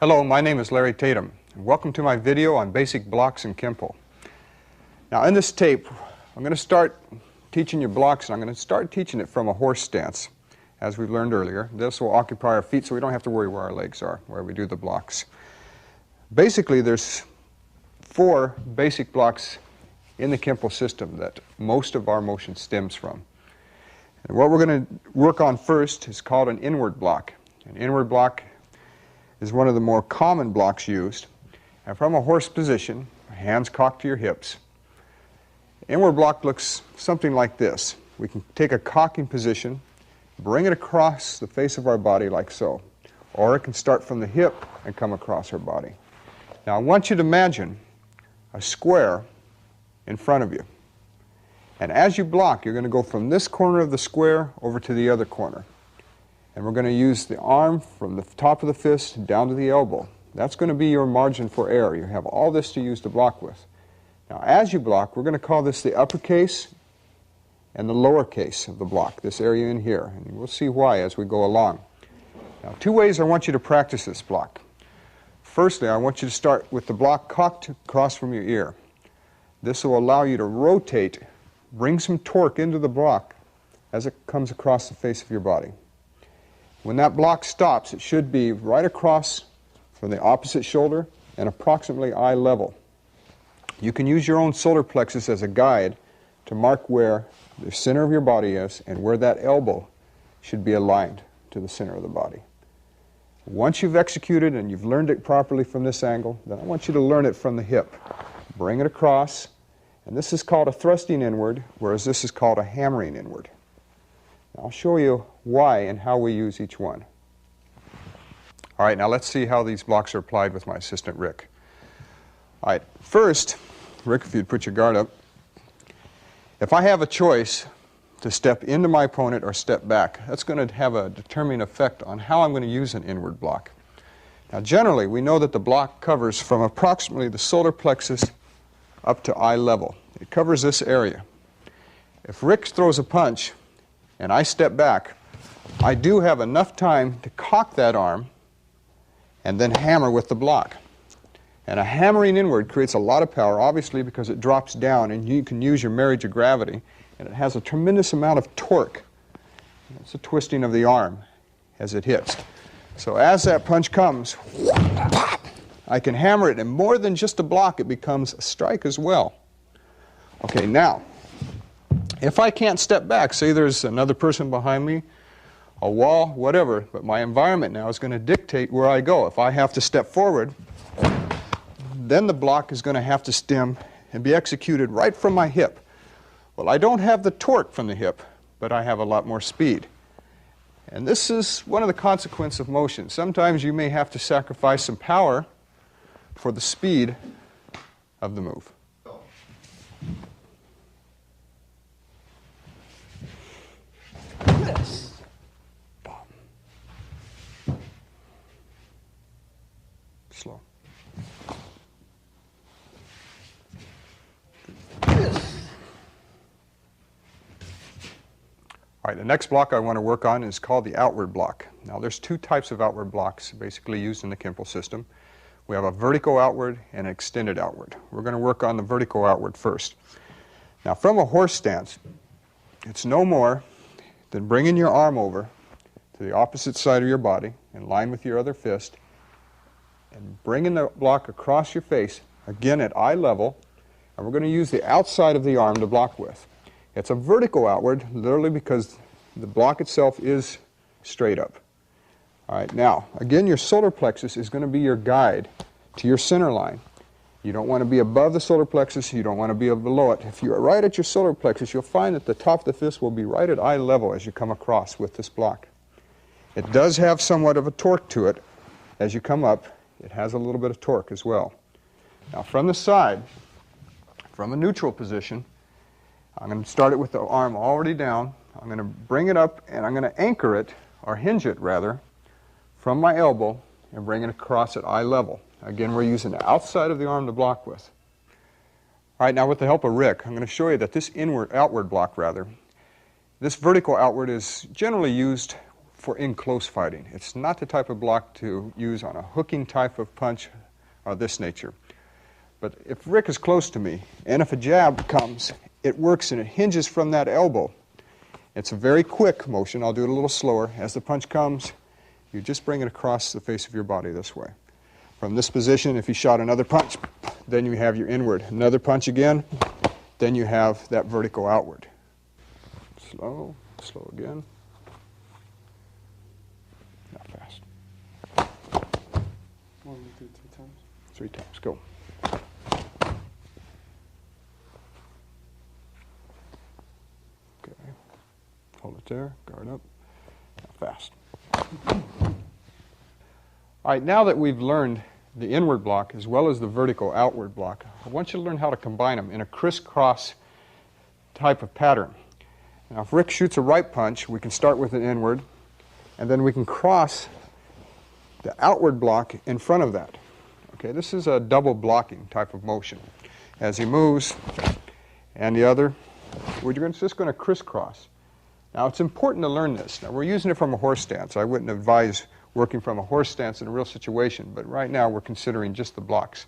Hello, my name is Larry Tatum, and welcome to my video on basic blocks in Kenpo. Now in this tape, I'm going to start teaching you blocks, and I'm going to start teaching it from a horse stance, as we learned earlier. This will occupy our feet so we don't have to worry where our legs are, where we do the blocks. Basically, there's 4 basic blocks in the Kenpo system that most of our motion stems from. And what we're going to work on first is called an inward block. An inward block is one of the more common blocks used. And from a horse position, hands cocked to your hips, inward block looks something like this. We can take a cocking position, bring it across the face of our body like so. Or it can start from the hip and come across our body. Now I want you to imagine a square in front of you. And as you block, you're going to go from this corner of the square over to the other corner. And we're going to use the arm from the top of the fist down to the elbow. That's going to be your margin for error. You have all this to use to block with. Now as you block, we're going to call this the upper case and the lower case of the block, this area in here. And we'll see why as we go along. Now 2 ways I want you to practice this block. Firstly, I want you to start with the block cocked across from your ear. This will allow you to rotate, bring some torque into the block as it comes across the face of your body. When that block stops, it should be right across from the opposite shoulder and approximately eye level. You can use your own solar plexus as a guide to mark where the center of your body is and where that elbow should be aligned to the center of the body. Once you've executed and you've learned it properly from this angle, then I want you to learn it from the hip. Bring it across, and this is called a thrusting inward, whereas this is called a hammering inward. Now, I'll show you why and how we use each one. All right, now let's see how these blocks are applied with my assistant, Rick. All right, first, Rick, if you'd put your guard up. If I have a choice to step into my opponent or step back, that's going to have a determining effect on how I'm going to use an inward block. Now, generally, we know that the block covers from approximately the solar plexus up to eye level. It covers this area. If Rick throws a punch and I step back, I do have enough time to cock that arm and then hammer with the block. And a hammering inward creates a lot of power, obviously, because it drops down and you can use your marriage of gravity, and it has a tremendous amount of torque. It's a twisting of the arm as it hits. So as that punch comes, I can hammer it, and more than just a block, it becomes a strike as well. Okay, now, if I can't step back, say there's another person behind me, a wall, whatever, but my environment now is going to dictate where I go. If I have to step forward, then the block is going to have to stem and be executed right from my hip. Well, I don't have the torque from the hip, but I have a lot more speed. And this is one of the consequences of motion. Sometimes you may have to sacrifice some power for the speed of the move. Yes. Slow. All right, the next block I want to work on is called the outward block. Now there's 2 types of outward blocks basically used in the Kenpo system. We have a vertical outward and an extended outward. We're going to work on the vertical outward first. Now from a horse stance, it's no more than bringing your arm over to the opposite side of your body in line with your other fist and bringing the block across your face, again at eye level, and we're going to use the outside of the arm to block with. It's a vertical outward, literally because the block itself is straight up. All right, now, again, your solar plexus is going to be your guide to your center line. You don't want to be above the solar plexus, you don't want to be below it. If you're right at your solar plexus, you'll find that the top of the fist will be right at eye level as you come across with this block. It does have somewhat of a torque to it. As you come up, it has a little bit of torque as well. Now, from the side, from a neutral position, I'm going to start it with the arm already down. I'm going to bring it up and I'm going to anchor it, or hinge it rather, from my elbow and bring it across at eye level. Again, we're using the outside of the arm to block with. All right, now with the help of Rick, I'm going to show you that this outward block, this vertical outward is generally used for in-close fighting. It's not the type of block to use on a hooking type of punch of this nature. But if Rick is close to me, and if a jab comes, it works and it hinges from that elbow. It's a very quick motion. I'll do it a little slower. As the punch comes, you just bring it across the face of your body this way. From this position, if you shot another punch, then you have your inward. Another punch again, then you have that vertical outward. Slow, slow again. Not fast. 1, 2, 3 times. 3 times, go. Okay, hold it there, guard up. Now fast. All right, now that we've learned the inward block as well as the vertical outward block, I want you to learn how to combine them in a crisscross type of pattern. Now, if Rick shoots a right punch, we can start with an inward, and then we can cross the outward block in front of that. Okay, this is a double blocking type of motion. As he moves, and the other, we're just going to crisscross. Now, it's important to learn this. Now, we're using it from a horse stance. I wouldn't advise working from a horse stance in a real situation, but right now we're considering just the blocks.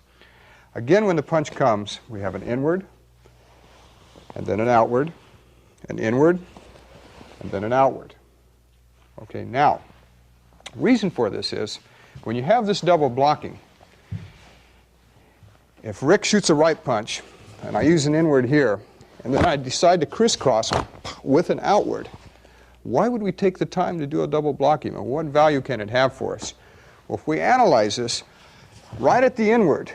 Again, when the punch comes, we have an inward, and then an outward, an inward, and then an outward. Okay, now, reason for this is, when you have this double blocking, if Rick shoots a right punch, and I use an inward here, and then I decide to crisscross with an outward, why would we take the time to do a double blocking? And what value can it have for us? Well, if we analyze this, right at the inward,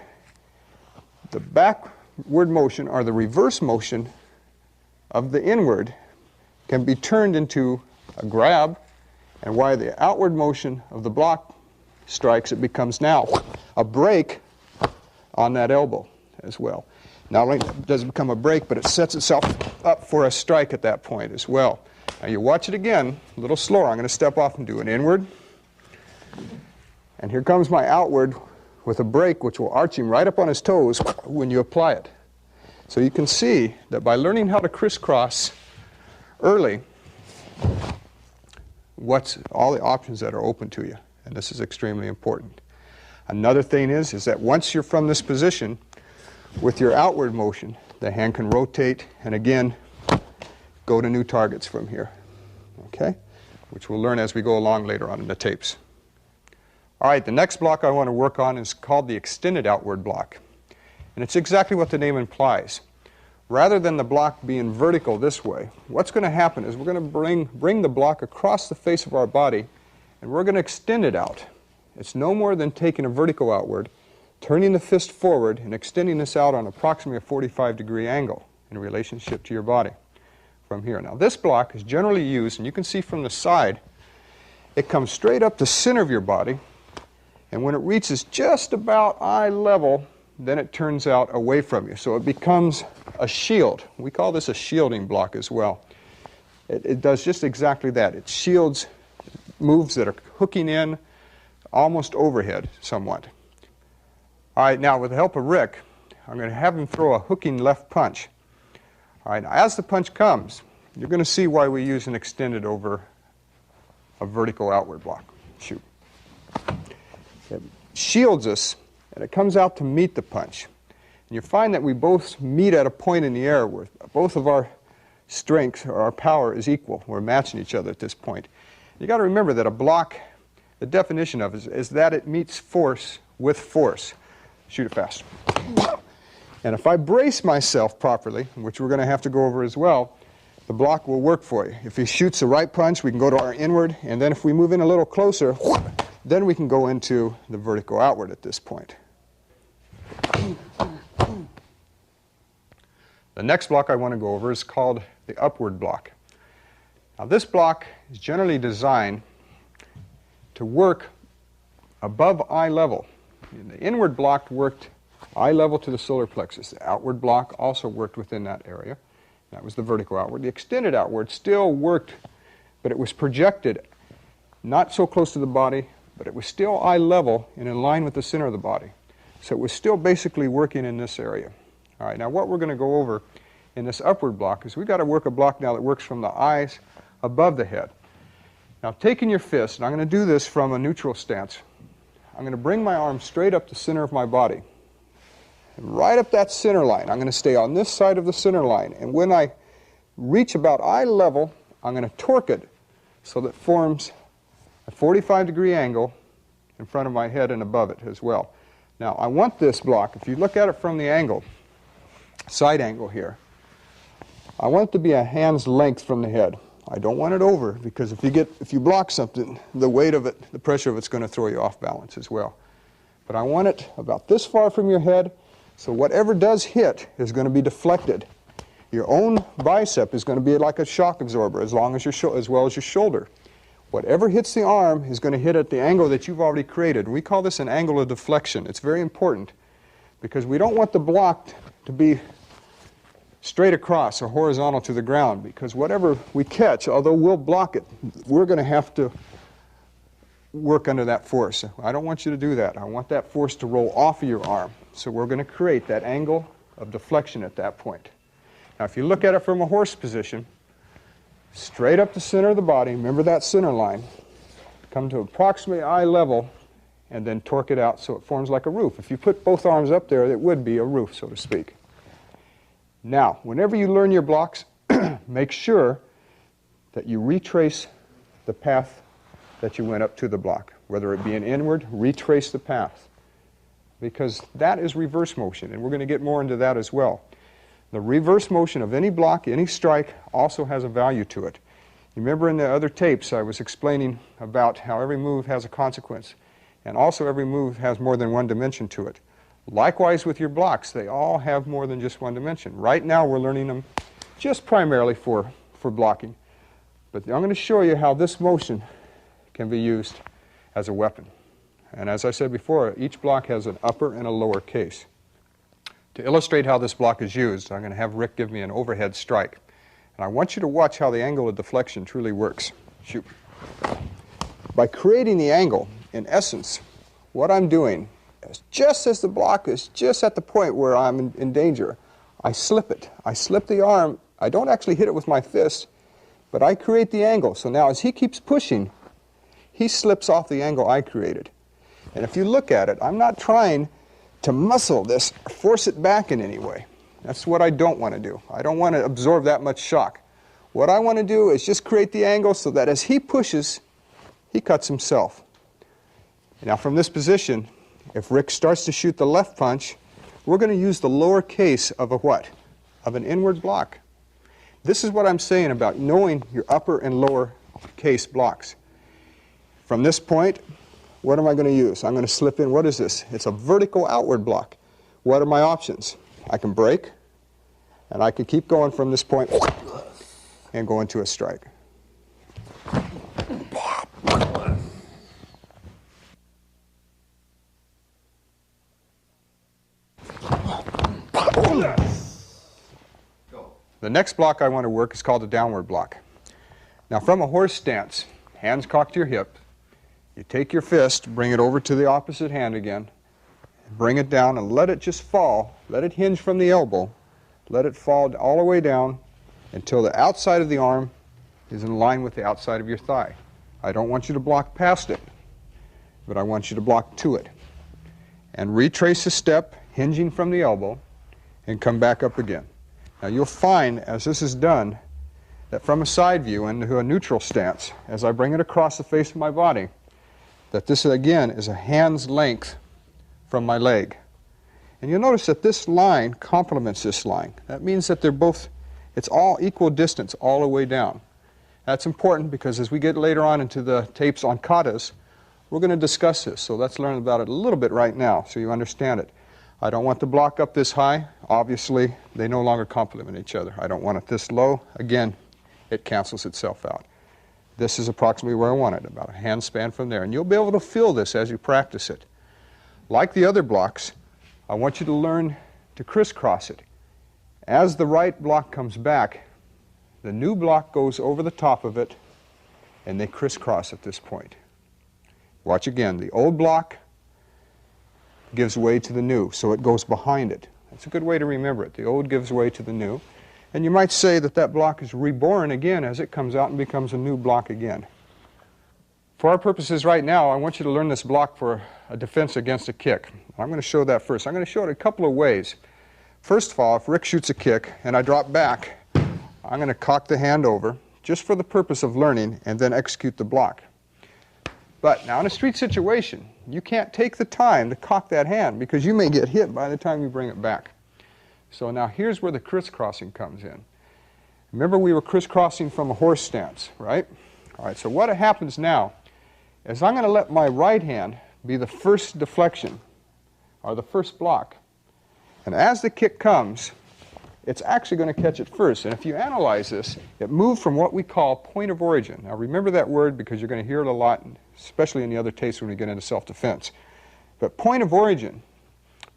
the backward motion or the reverse motion of the inward can be turned into a grab, and while the outward motion of the block strikes, it becomes now a break on that elbow as well. Not only does it become a break, but it sets itself up for a strike at that point as well. Now you watch it again, a little slower. I'm going to step off and do an inward. And here comes my outward with a break which will arch him right up on his toes when you apply it. So you can see that by learning how to crisscross early, what's all the options that are open to you. And this is extremely important. Another thing is that once you're from this position, with your outward motion, the hand can rotate and again go to new targets from here, okay? Which we'll learn as we go along later on in the tapes. All right, the next block I want to work on is called the extended outward block. And it's exactly what the name implies. Rather than the block being vertical this way, what's going to happen is we're going to bring the block across the face of our body and we're going to extend it out. It's no more than taking a vertical outward, turning the fist forward and extending this out on approximately a 45-degree angle in relationship to your body from here. Now this block is generally used, and you can see from the side, it comes straight up the center of your body, and when it reaches just about eye level, then it turns out away from you. So it becomes a shield. We call this a shielding block as well. It does just exactly that. It shields moves that are hooking in almost overhead somewhat. All right, now with the help of Rick, I'm going to have him throw a hooking left punch. All right, now as the punch comes, you're going to see why we use an extended over a vertical outward block. Shoot. It shields us, and it comes out to meet the punch. And you find that we both meet at a point in the air where both of our strength or our power is equal. We're matching each other at this point. You got to remember that a block, the definition of it is that it meets force with force. Shoot it fast. And if I brace myself properly, which we're going to have to go over as well, the block will work for you. If he shoots a right punch, we can go to our inward, and then if we move in a little closer, then we can go into the vertical outward at this point. The next block I want to go over is called the upward block. Now this block is generally designed to work above eye level. And the inward block worked eye level to the solar plexus. The outward block also worked within that area. That was the vertical outward. The extended outward still worked, but it was projected not so close to the body, but it was still eye level and in line with the center of the body. So it was still basically working in this area. All right, now what we're going to go over in this upward block is we've got to work a block now that works from the eyes above the head. Now taking your fist, and I'm going to do this from a neutral stance, I'm going to bring my arm straight up the center of my body. And right up that center line. I'm going to stay on this side of the center line. And when I reach about eye level, I'm going to torque it so that it forms a 45-degree angle in front of my head and above it as well. Now I want this block, if you look at it from the angle, side angle here, I want it to be a hand's length from the head. I don't want it over, because if you block something, the weight of it, the pressure of it's going to throw you off balance as well. But I want it about this far from your head, so whatever does hit is going to be deflected. Your own bicep is going to be like a shock absorber as well as your shoulder. Whatever hits the arm is going to hit at the angle that you've already created. We call this an angle of deflection. It's very important because we don't want the block to be straight across or horizontal to the ground, because whatever we catch, although we'll block it, we're going to have to work under that force. I don't want you to do that. I want that force to roll off of your arm. So we're going to create that angle of deflection at that point. Now if you look at it from a horse position, straight up the center of the body, remember that center line, come to approximately eye level, and then torque it out so it forms like a roof. If you put both arms up there, it would be a roof, so to speak. Now, whenever you learn your blocks, make sure that you retrace the path that you went up to the block. Whether it be an inward, retrace the path, because that is reverse motion, and we're going to get more into that as well. The reverse motion of any block, any strike, also has a value to it. You remember in the other tapes I was explaining about how every move has a consequence, and also every move has more than one dimension to it. Likewise with your blocks, they all have more than just one dimension. Right now we're learning them just primarily for blocking, but I'm going to show you how this motion can be used as a weapon. And as I said before, each block has an upper and a lower case. To illustrate how this block is used, I'm going to have Rick give me an overhead strike. And I want you to watch how the angle of deflection truly works. Shoot. By creating the angle, in essence, what I'm doing is just as the block is just at the point where I'm in danger, I slip it. I slip the arm. I don't actually hit it with my fist, but I create the angle. So now as he keeps pushing, he slips off the angle I created. And if you look at it, I'm not trying to muscle this, force it back in any way. That's what I don't want to do. I don't want to absorb that much shock. What I want to do is just create the angle so that as he pushes, he cuts himself. Now from this position, if Rick starts to shoot the left punch, we're going to use the lower case of a what? Of an inward block. This is what I'm saying about knowing your upper and lower case blocks. From this point, what am I going to use? I'm going to slip in, what is this? It's a vertical outward block. What are my options? I can break, and I can keep going from this point and go into a strike. The next block I want to work is called a downward block. Now from a horse stance, hands cocked to your hip, you take your fist, bring it over to the opposite hand again, bring it down and let it just fall, let it hinge from the elbow, let it fall all the way down until the outside of the arm is in line with the outside of your thigh. I don't want you to block past it, but I want you to block to it. And retrace the step, hinging from the elbow, and come back up again. Now you'll find, as this is done, that from a side view into a neutral stance, as I bring it across the face of my body, that this again is a hand's length from my leg. And you'll notice that this line complements this line. That means that they're both, it's all equal distance all the way down. That's important because as we get later on into the tapes on katas, we're going to discuss this. So let's learn about it a little bit right now so you understand it. I don't want the block up this high. Obviously, they no longer complement each other. I don't want it this low. Again, it cancels itself out. This is approximately where I want it, about a hand span from there. And you'll be able to feel this as you practice it. Like the other blocks, I want you to learn to crisscross it. As the right block comes back, the new block goes over the top of it, and they crisscross at this point. Watch again. The old block gives way to the new, so it goes behind it. That's a good way to remember it. The old gives way to the new. And you might say that that block is reborn again as it comes out and becomes a new block again. For our purposes right now, I want you to learn this block for a defense against a kick. I'm going to show that first. I'm going to show it a couple of ways. First of all, if Rick shoots a kick and I drop back, I'm going to cock the hand over just for the purpose of learning and then execute the block. But now in a street situation, you can't take the time to cock that hand because you may get hit by the time you bring it back. So now here's where the crisscrossing comes in. Remember we were crisscrossing from a horse stance, right? All right, so what happens now is I'm going to let my right hand be the first deflection, or the first block. And as the kick comes, it's actually going to catch it first. And if you analyze this, it moved from what we call point of origin. Now remember that word because you're going to hear it a lot, especially in the other tapes when we get into self-defense. But point of origin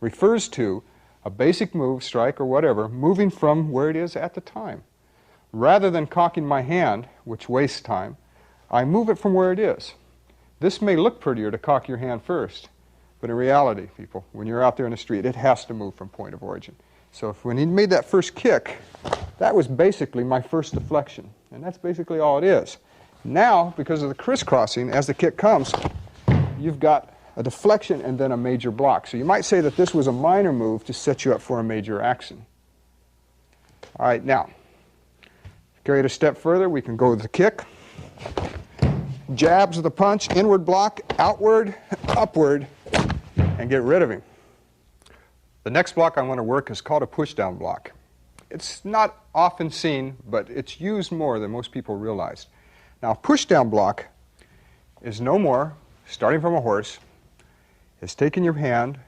refers to a basic move, strike or whatever, moving from where it is at the time. Rather than cocking my hand, which wastes time, I move it from where it is. This may look prettier to cock your hand first, but in reality, people, when you're out there in the street, it has to move from point of origin. So when he made that first kick, that was basically my first deflection, and that's basically all it is. Now, because of the crisscrossing, as the kick comes, you've got a deflection and then a major block. So you might say that this was a minor move to set you up for a major action. All right, now, carry it a step further, we can go with the kick. Jabs of the punch, inward block, outward, upward, and get rid of him. The next block I want to work is called a push-down block. It's not often seen, but it's used more than most people realize. Now, a push-down block is no more, starting from a horse, is taking your hand,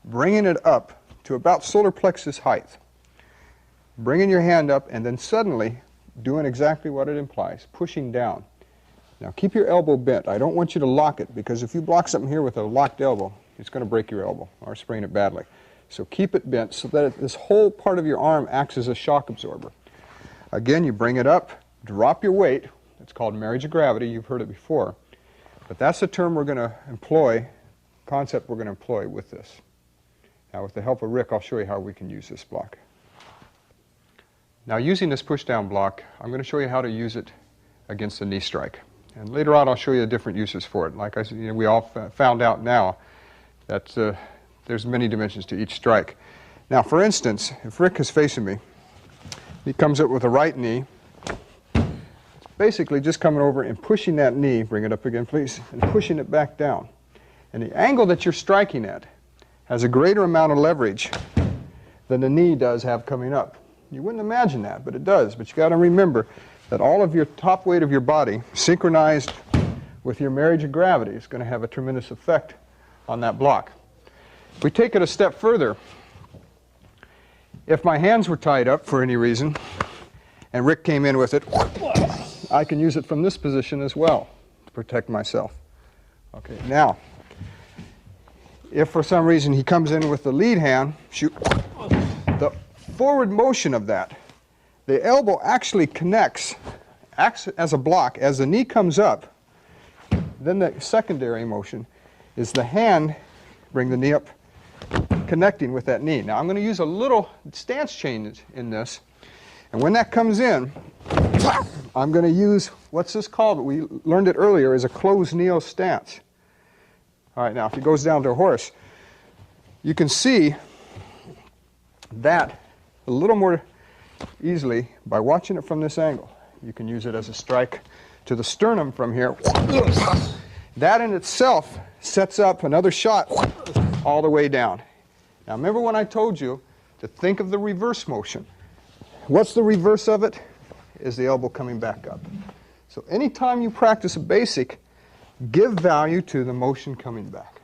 bringing it up to about solar plexus height, bringing your hand up, and then suddenly doing exactly what it implies, pushing down. Now keep your elbow bent. I don't want you to lock it because if you block something here with a locked elbow, it's going to break your elbow or sprain it badly. So keep it bent so that this whole part of your arm acts as a shock absorber. Again, you bring it up, drop your weight. It's called marriage of gravity. You've heard it before. But that's the term we're going to employ, concept we're going to employ with this. Now with the help of Rick, I'll show you how we can use this block. Now using this push-down block, I'm going to show you how to use it against a knee strike. And later on, I'll show you the different uses for it. Like I said, we all found out now that there's many dimensions to each strike. Now, for instance, if Rick is facing me, he comes up with a right knee. It's basically just coming over and pushing that knee, bring it up again, please, and pushing it back down. And the angle that you're striking at has a greater amount of leverage than the knee does have coming up. You wouldn't imagine that, but it does. But you got to remember that all of your top weight of your body, synchronized with your marriage of gravity, is going to have a tremendous effect on that block. If we take it a step further, if my hands were tied up for any reason, and Rick came in with it, I can use it from this position as well to protect myself. Okay, now, if for some reason he comes in with the lead hand, shoot, the forward motion of that, the elbow actually acts as a block. As the knee comes up, then the secondary motion is the hand, bring the knee up, connecting with that knee. Now I'm going to use a little stance change in this, and when that comes in, I'm going to use, what's this called? We learned it earlier as a closed neo stance. All right, now if he goes down to a horse, you can see that a little more easily by watching it from this angle. You can use it as a strike to the sternum from here. That in itself sets up another shot all the way down. Now remember when I told you to think of the reverse motion. What's the reverse of it? Is the elbow coming back up. So anytime you practice a basic, give value to the motion coming back.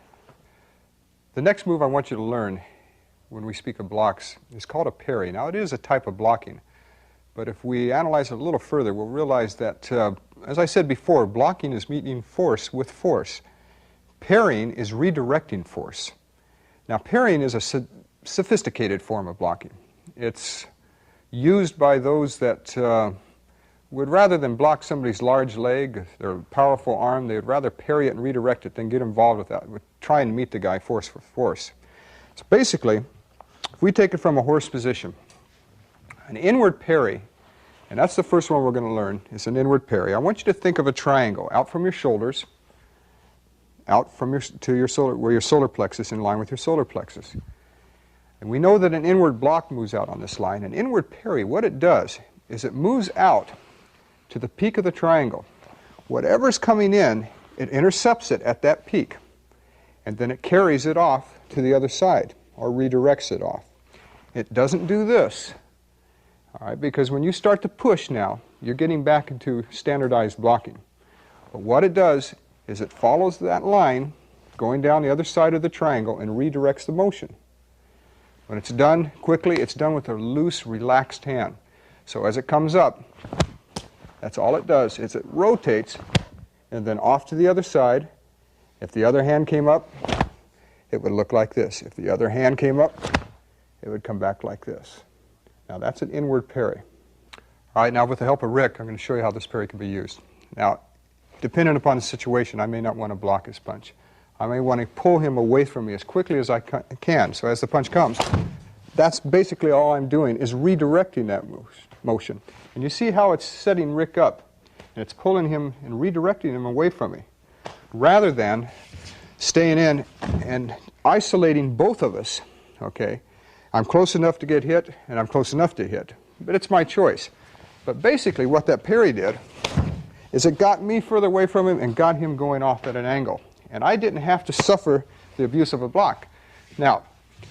The next move I want you to learn when we speak of blocks is called a parry. Now it is a type of blocking, but if we analyze it a little further, we'll realize that, as I said before, blocking is meeting force with force. Parrying is redirecting force. Now parrying is a sophisticated form of blocking. It's used by those that would, rather than block somebody's large leg, their powerful arm, they would rather parry it and redirect it than get involved with that, with trying to meet the guy force for force. So basically, if we take it from a horse position, an inward parry And that's the first one we're going to learn. It's an inward parry. I want you to think of a triangle out from your shoulders, out from where your solar plexus, in line with your solar plexus. And we know that an inward block moves out on this line. An inward parry, what it does is it moves out to the peak of the triangle. Whatever's coming in, it intercepts it at that peak, and then it carries it off to the other side, or redirects it off. It doesn't do this, all right, because when you start to push now, you're getting back into standardized blocking. But what it does is it follows that line going down the other side of the triangle and redirects the motion. When it's done quickly, it's done with a loose, relaxed hand. So as it comes up, that's all it does, is it rotates and then off to the other side. If the other hand came up, it would look like this. If the other hand came up, it would come back like this. Now that's an inward parry. All right, now with the help of Rick, I'm going to show you how this parry can be used. Now, depending upon the situation, I may not want to block his punch. I may want to pull him away from me as quickly as I can. So as the punch comes, that's basically all I'm doing, is redirecting that motion. And you see how it's setting Rick up, and it's pulling him and redirecting him away from me, rather than staying in and isolating both of us, okay? I'm close enough to get hit, and I'm close enough to hit, but it's my choice. But basically what that parry did is it got me further away from him and got him going off at an angle. And I didn't have to suffer the abuse of a block. Now,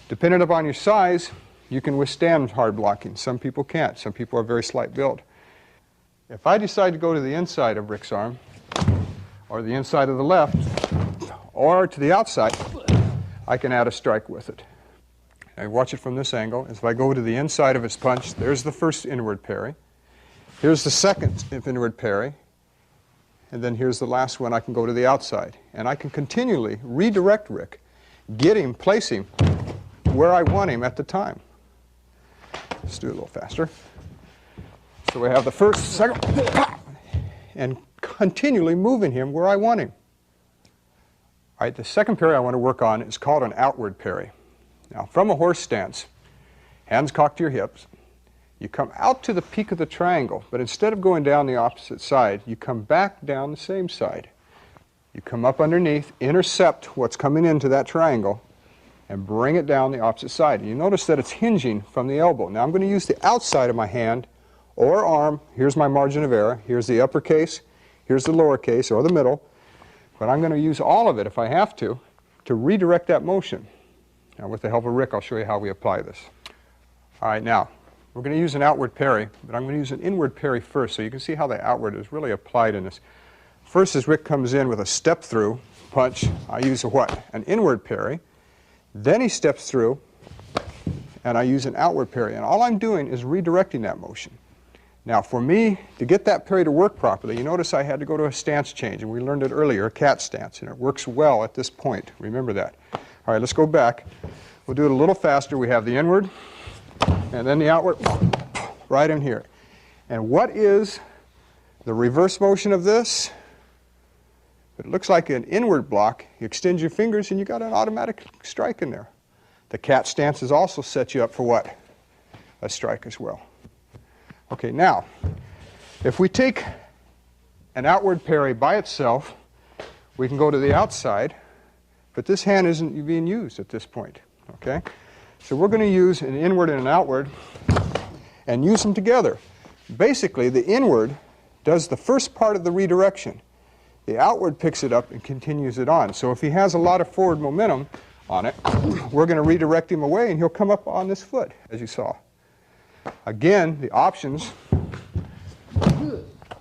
depending upon your size, you can withstand hard blocking. Some people can't. Some people are very slight build. If I decide to go to the inside of Rick's arm, or the inside of the left, or to the outside, I can add a strike with it. Now watch it from this angle. If I go to the inside of his punch, there's the first inward parry. Here's the second inward parry. And then here's the last one. I can go to the outside. And I can continually redirect Rick, get him, place him where I want him at the time. Let's do it a little faster. So we have the first, second, and continually moving him where I want him. All right, the second parry I want to work on is called an outward parry. Now, from a horse stance, hands cocked to your hips, you come out to the peak of the triangle, but instead of going down the opposite side, you come back down the same side. You come up underneath, intercept what's coming into that triangle, and bring it down the opposite side. And you notice that it's hinging from the elbow. Now I'm going to use the outside of my hand or arm. Here's my margin of error. Here's the uppercase. Here's the lowercase, or the middle. But I'm going to use all of it, if I have to redirect that motion. Now with the help of Rick, I'll show you how we apply this. All right, now, we're going to use an outward parry, but I'm going to use an inward parry first, so you can see how the outward is really applied in this. First, as Rick comes in with a step-through punch, I use a what? An inward parry. Then he steps through, and I use an outward parry. And all I'm doing is redirecting that motion. Now, for me, to get that parry to work properly, you notice I had to go to a stance change, and we learned it earlier, a cat stance, and it works well at this point. Remember that. All right, let's go back. We'll do it a little faster. We have the inward, and then the outward, right in here. And what is the reverse motion of this? It looks like an inward block. You extend your fingers and you got an automatic strike in there. The cat stances also set you up for what? A strike as well. Okay, now, if we take an outward parry by itself, we can go to the outside, but this hand isn't being used at this point, okay? So we're going to use an inward and an outward and use them together. Basically, the inward does the first part of the redirection. The outward picks it up and continues it on. So if he has a lot of forward momentum on it, we're going to redirect him away and he'll come up on this foot, as you saw. Again, the options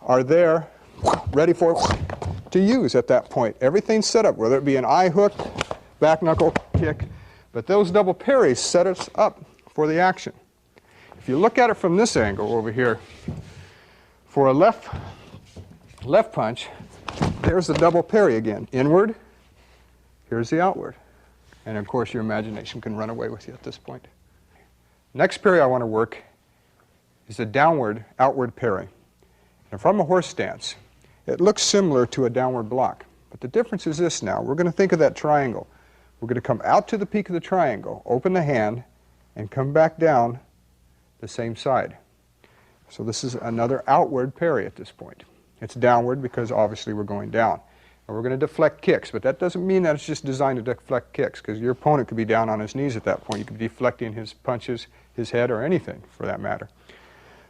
are there, ready for to use at that point. Everything's set up, whether it be an eye hook, back knuckle kick, but those double parries set us up for the action. If you look at it from this angle over here, for a left punch, there's the double parry again. Inward, here's the outward. And of course your imagination can run away with you at this point. Next parry I want to work is a downward outward parry. And from a horse stance, it looks similar to a downward block. But the difference is this now. We're going to think of that triangle. We're going to come out to the peak of the triangle, open the hand, and come back down the same side. So this is another outward parry at this point. It's downward because obviously we're going down. And we're going to deflect kicks, but that doesn't mean that it's just designed to deflect kicks, because your opponent could be down on his knees at that point. You could be deflecting his punches, his head, or anything for that matter.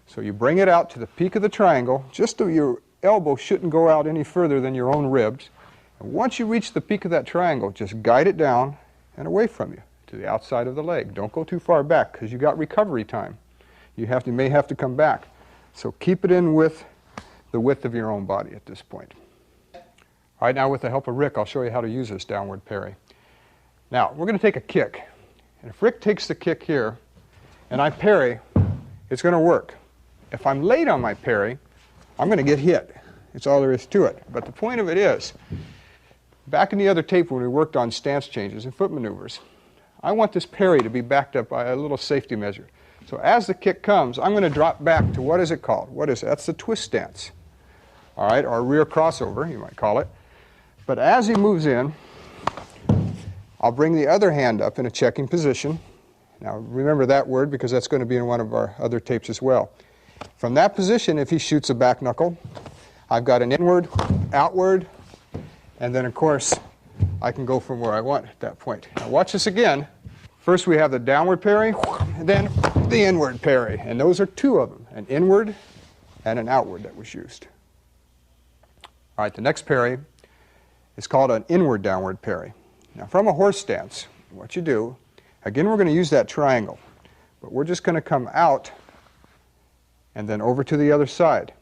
So you bring it out to the peak of the triangle, just so your elbow shouldn't go out any further than your own ribs. And once you reach the peak of that triangle, just guide it down and away from you to the outside of the leg. Don't go too far back, because you got recovery time. You may have to come back. So keep it in with the width of your own body at this point. All right, now with the help of Rick, I'll show you how to use this downward parry. Now, we're going to take a kick. And if Rick takes the kick here, and I parry, it's going to work. If I'm late on my parry, I'm going to get hit. It's all there is to it. But the point of it is, back in the other tape when we worked on stance changes and foot maneuvers, I want this parry to be backed up by a little safety measure. So as the kick comes, I'm going to drop back to, what is it called? What is it? That's the twist stance. All right, or rear crossover, you might call it. But as he moves in, I'll bring the other hand up in a checking position. Now remember that word, because that's going to be in one of our other tapes as well. From that position, if he shoots a back knuckle, I've got an inward, outward, and then of course I can go from where I want at that point. Now watch this again. First we have the downward parry, and then the inward parry. And those are two of them, an inward and an outward that was used. All right, the next parry is called an inward downward parry. Now from a horse stance, what you do, again we're going to use that triangle, but we're just going to come out and then over to the other side.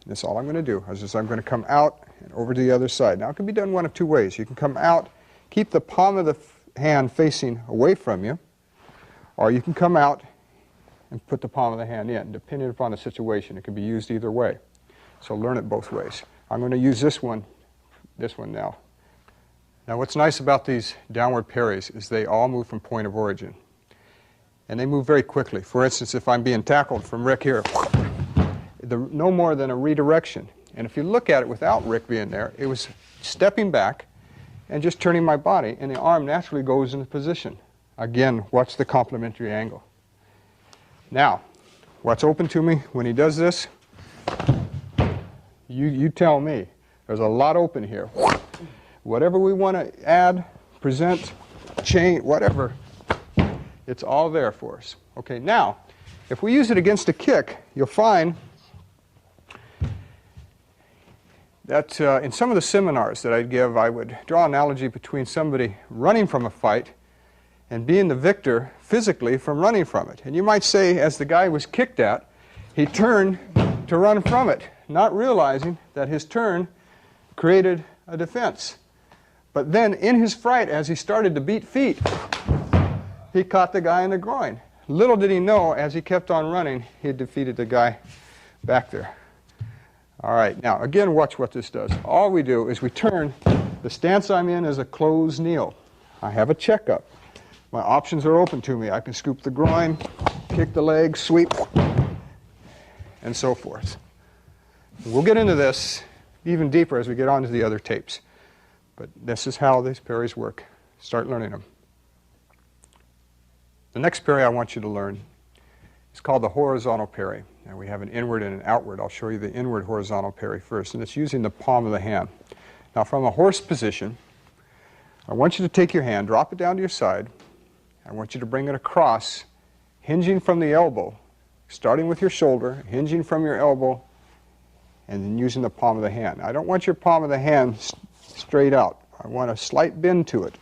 That's all I'm going to do. I'm going to come out and over to the other side. Now it can be done one of two ways. You can come out, keep the palm of the hand facing away from you, or you can come out and put the palm of the hand in. Depending upon the situation, it can be used either way. So learn it both ways. I'm going to use this one now. Now what's nice about these downward parries is they all move from point of origin. And they move very quickly. For instance, if I'm being tackled from Rick here, no more than a redirection. And if you look at it without Rick being there, it was stepping back and just turning my body, and the arm naturally goes into position. Again, watch the complementary angle. Now, what's open to me when he does this? You tell me. There's a lot open here. Whatever we want to add, present, change, whatever, it's all there for us. Okay, now, if we use it against a kick, you'll find that in some of the seminars that I'd give, I would draw an analogy between somebody running from a fight and being the victor physically from running from it. And you might say, as the guy was kicked at, he turned to run from it, not realizing that his turn created a defense. But then in his fright, as he started to beat feet, he caught the guy in the groin. Little did he know, as he kept on running, he had defeated the guy back there. All right, now again, watch what this does. All we do is we turn. The stance I'm in is a closed kneel. I have a checkup. My options are open to me. I can scoop the groin, kick the leg, sweep, and so forth. We'll get into this even deeper as we get on to the other tapes. But this is how these parries work. Start learning them. The next parry I want you to learn is called the horizontal parry. Now we have an inward and an outward. I'll show you the inward horizontal parry first, and it's using the palm of the hand. Now from a horse position, I want you to take your hand, drop it down to your side. I want you to bring it across, hinging from the elbow, starting with your shoulder, hinging from your elbow, and then using the palm of the hand. I don't want your palm of the hand straight out. I want a slight bend to it,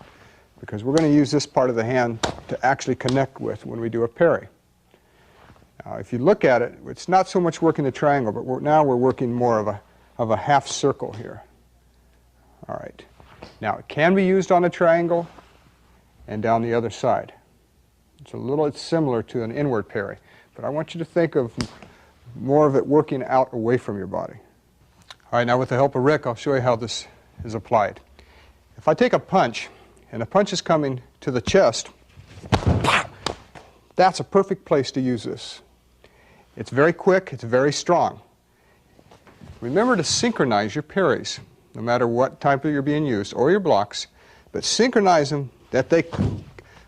because we're going to use this part of the hand to actually connect with when we do a parry. Now, if you look at it, it's not so much working the triangle, but now we're working more of a half circle here. All right. Now, it can be used on a triangle and down the other side. It's similar to an inward parry, but I want you to think of more of it working out away from your body. All right, now with the help of Rick, I'll show you how this is applied. If I take a punch, and the punch is coming to the chest, that's a perfect place to use this. It's very quick, it's very strong. Remember to synchronize your parries, no matter what type you're being used, or your blocks, but synchronize them that they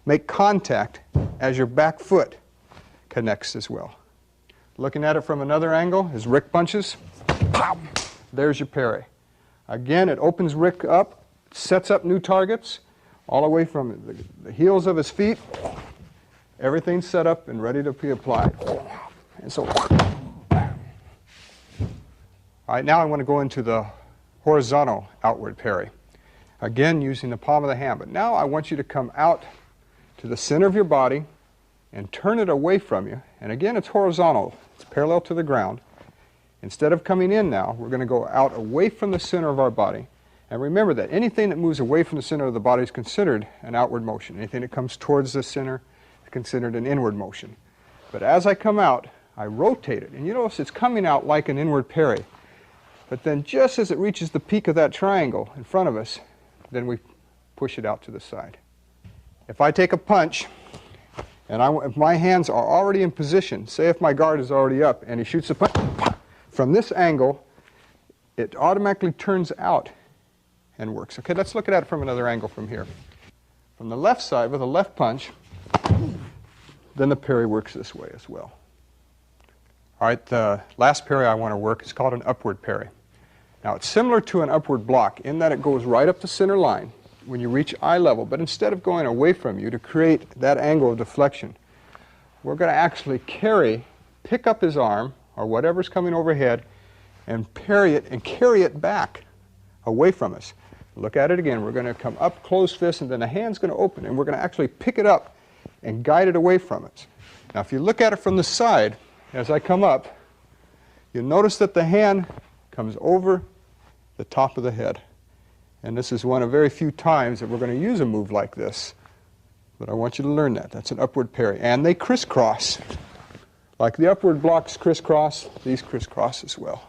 make contact as your back foot connects as well. Looking at it from another angle, as Rick punches, pop, there's your parry. Again, it opens Rick up, sets up new targets, all the way from the heels of his feet. Everything's set up and ready to be applied. And so, all right, now I want to go into the horizontal outward parry. Again, using the palm of the hand. But now I want you to come out to the center of your body and turn it away from you. And again, it's horizontal. It's parallel to the ground. Instead of coming in now, we're going to go out away from the center of our body. And remember that anything that moves away from the center of the body is considered an outward motion. Anything that comes towards the center is considered an inward motion. But as I come out, I rotate it. And you notice it's coming out like an inward parry. But then just as it reaches the peak of that triangle in front of us, then we push it out to the side. If I take a punch, and if my hands are already in position, say if my guard is already up and he shoots a punch, from this angle, it automatically turns out and works. Okay, let's look at it from another angle from here. From the left side with a left punch, then the parry works this way as well. All right, the last parry I want to work is called an upward parry. Now, it's similar to an upward block in that it goes right up the center line when you reach eye level, but instead of going away from you to create that angle of deflection, we're going to actually pick up his arm or whatever's coming overhead and parry it and carry it back away from us. Look at it again. We're going to come up closed fist, and then the hand's going to open, and we're going to actually pick it up and guide it away from us. Now, if you look at it from the side, as I come up, you'll notice that the hand comes over the top of the head. And this is one of very few times that we're going to use a move like this. But I want you to learn that. That's an upward parry. And they crisscross. Like the upward blocks crisscross, these crisscross as well.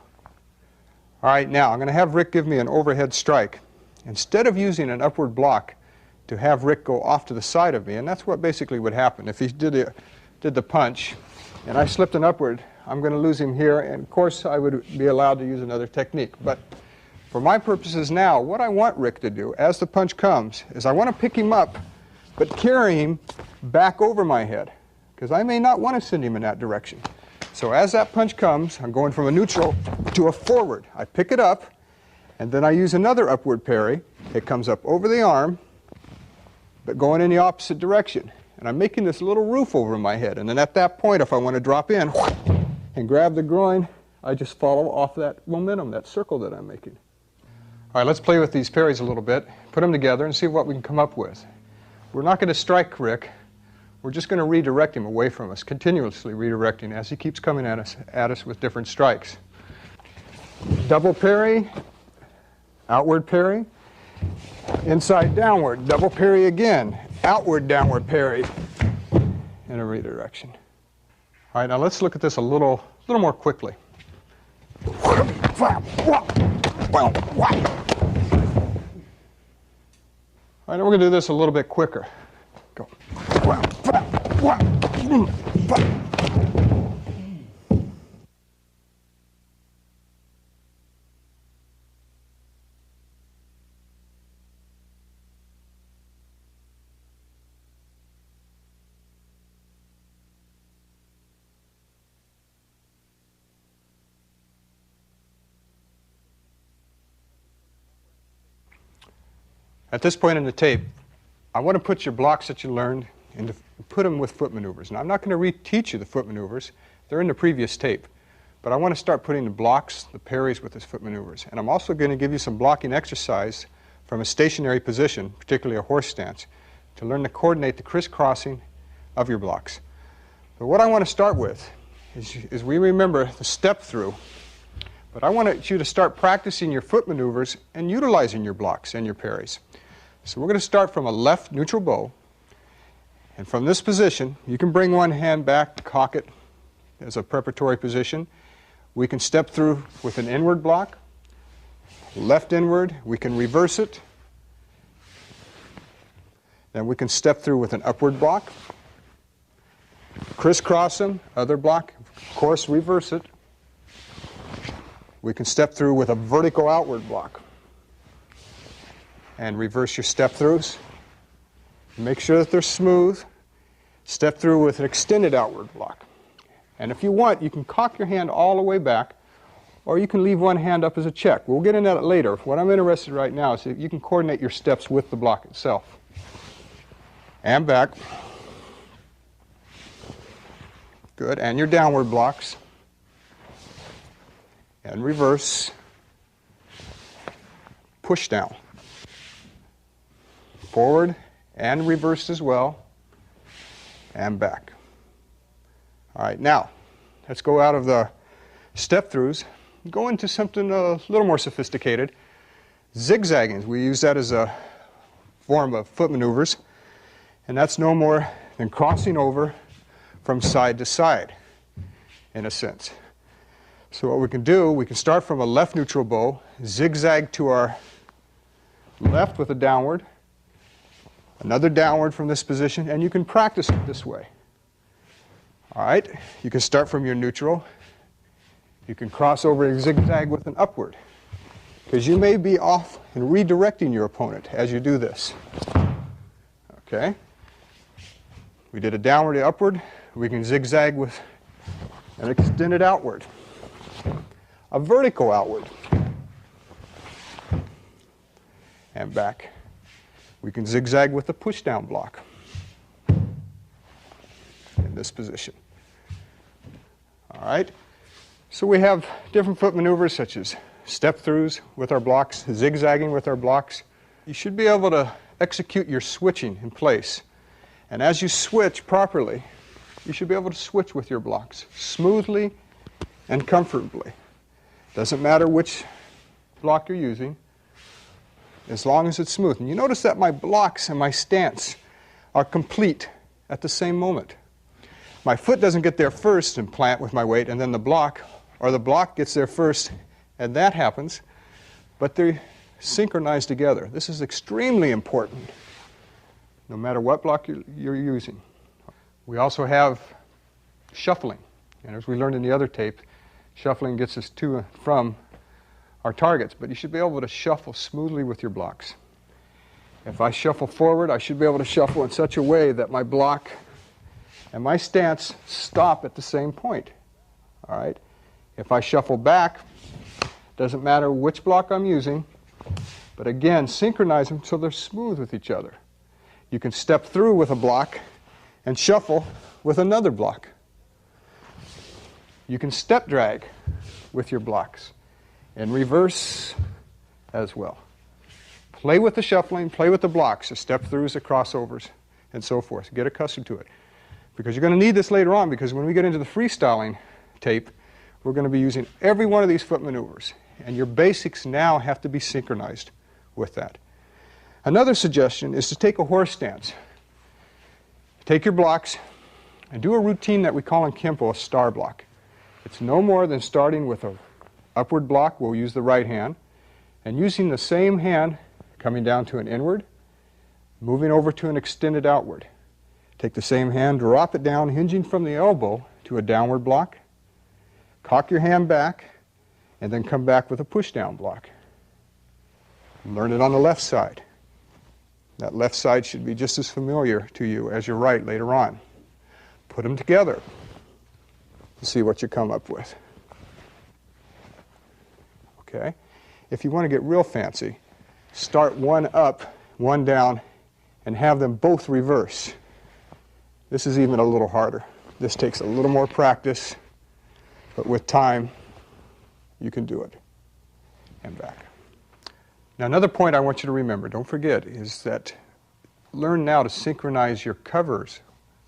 All right, now I'm going to have Rick give me an overhead strike. Instead of using an upward block to have Rick go off to the side of me, and that's what basically would happen. If he did the punch and I slipped an upward, I'm going to lose him here. And of course, I would be allowed to use another technique. But for my purposes now, what I want Rick to do as the punch comes is I want to pick him up, but carry him back over my head, because I may not want to send him in that direction. So as that punch comes, I'm going from a neutral to a forward. I pick it up, and then I use another upward parry. It comes up over the arm, but going in the opposite direction. And I'm making this little roof over my head. And then at that point, if I want to drop in and grab the groin, I just follow off that momentum, that circle that I'm making. All right, let's play with these parries a little bit, put them together, and see what we can come up with. We're not going to strike Rick. We're just going to redirect him away from us, continuously redirecting as he keeps coming at us with different strikes. Double parry, outward parry, inside downward, double parry again, outward downward parry, and a redirection. All right, now let's look at this a little more quickly. All right, now we're going to do this a little bit quicker. Go. At this point in the tape, I want to put your blocks that you learned and put them with foot maneuvers. Now, I'm not going to reteach you the foot maneuvers. They're in the previous tape. But I want to start putting the blocks, the parries with his foot maneuvers. And I'm also going to give you some blocking exercise from a stationary position, particularly a horse stance, to learn to coordinate the crisscrossing of your blocks. But what I want to start with is we remember the step through. But I want you to start practicing your foot maneuvers and utilizing your blocks and your parries. So we're going to start from a left neutral bow. And from this position, you can bring one hand back, cock it as a preparatory position. We can step through with an inward block, left inward. We can reverse it. Then we can step through with an upward block, crisscross them, other block, of course reverse it. We can step through with a vertical outward block and reverse your step throughs. Make sure that they're smooth. Step through with an extended outward block. And if you want, you can cock your hand all the way back, or you can leave one hand up as a check. We'll get into that later. What I'm interested in right now is if you can coordinate your steps with the block itself. And back. Good. And your downward blocks. And reverse. Push down. Forward and reversed as well. And back. All right, now let's go out of the step throughs, go into something a little more sophisticated. Zigzagging. We use that as a form of foot maneuvers, and that's no more than crossing over from side to side, in a sense. So what we can do, we can start from a left neutral bow, zigzag to our left with a downward, another downward from this position, and you can practice it this way. All right, you can start from your neutral. You can cross over and zigzag with an upward, because you may be off and redirecting your opponent as you do this. Okay, we did a downward to upward. We can zigzag with an extended outward, a vertical outward, and back. We can zigzag with a push down block in this position. All right, so we have different foot maneuvers such as step throughs with our blocks, zigzagging with our blocks. You should be able to execute your switching in place. And as you switch properly, you should be able to switch with your blocks smoothly and comfortably. Doesn't matter which block you're using, as long as it's smooth. And you notice that my blocks and my stance are complete at the same moment. My foot doesn't get there first and plant with my weight, and then the block, or the block gets there first, and that happens, but they're synchronized together. This is extremely important, no matter what block you're using. We also have shuffling, and as we learned in the other tape, shuffling gets us to and from our targets, but you should be able to shuffle smoothly with your blocks. If I shuffle forward, I should be able to shuffle in such a way that my block and my stance stop at the same point. All right? If I shuffle back, doesn't matter which block I'm using, but again, synchronize them so they're smooth with each other. You can step through with a block and shuffle with another block. You can step drag with your blocks and reverse as well. Play with the shuffling, play with the blocks, the step throughs, the crossovers, and so forth. Get accustomed to it. Because you're going to need this later on, because when we get into the freestyling tape, we're going to be using every one of these foot maneuvers. And your basics now have to be synchronized with that. Another suggestion is to take a horse stance. Take your blocks and do a routine that we call in Kenpo a star block. It's no more than starting with an upward block, we'll use the right hand, and using the same hand, coming down to an inward, moving over to an extended outward. Take the same hand, drop it down, hinging from the elbow to a downward block, cock your hand back, and then come back with a push down block. Learn it on the left side. That left side should be just as familiar to you as your right later on. Put them together and see what you come up with. Okay? If you want to get real fancy, start one up, one down, and have them both reverse. This is even a little harder. This takes a little more practice, but with time, you can do it. And back. Now, another point I want you to remember, don't forget, is that learn now to synchronize your covers.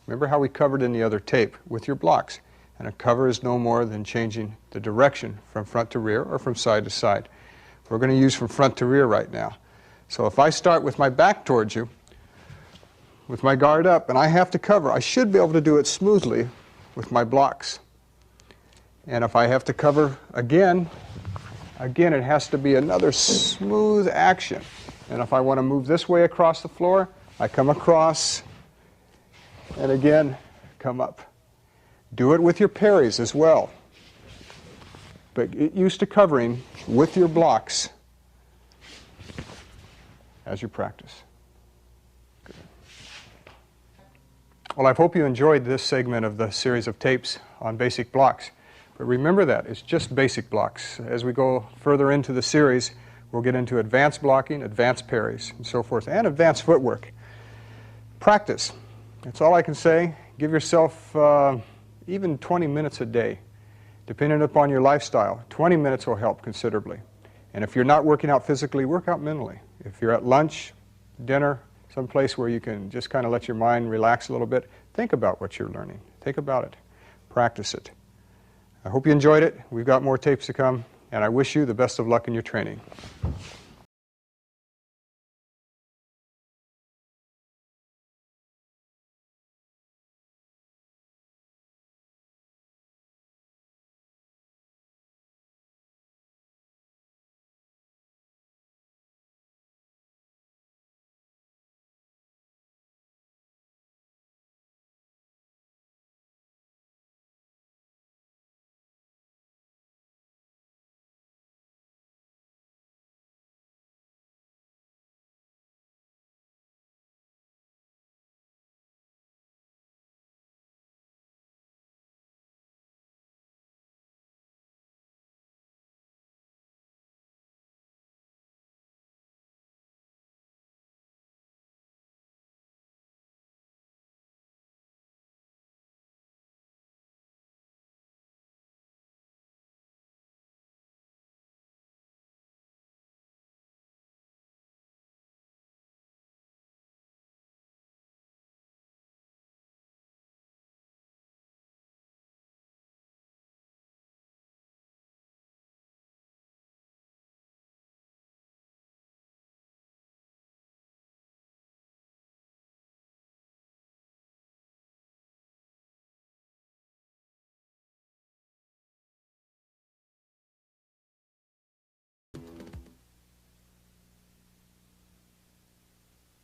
Remember how we covered in the other tape with your blocks. And a cover is no more than changing the direction from front to rear or from side to side. We're going to use from front to rear right now. So if I start with my back towards you, with my guard up, and I have to cover, I should be able to do it smoothly with my blocks. And if I have to cover again, it has to be another smooth action. And if I want to move this way across the floor, I come across, and again, come up. Do it with your parries as well. But get used to covering with your blocks as you practice. Good. Well, I hope you enjoyed this segment of the series of tapes on basic blocks. But remember that, it's just basic blocks. As we go further into the series, we'll get into advanced blocking, advanced parries, and so forth, and advanced footwork. Practice. That's all I can say. Give yourself even 20 minutes a day. Depending upon your lifestyle, 20 minutes will help considerably. And if you're not working out physically, work out mentally. If you're at lunch, dinner, someplace where you can just kind of let your mind relax a little bit, think about what you're learning. Think about it. Practice it. I hope you enjoyed it. We've got more tapes to come, and I wish you the best of luck in your training.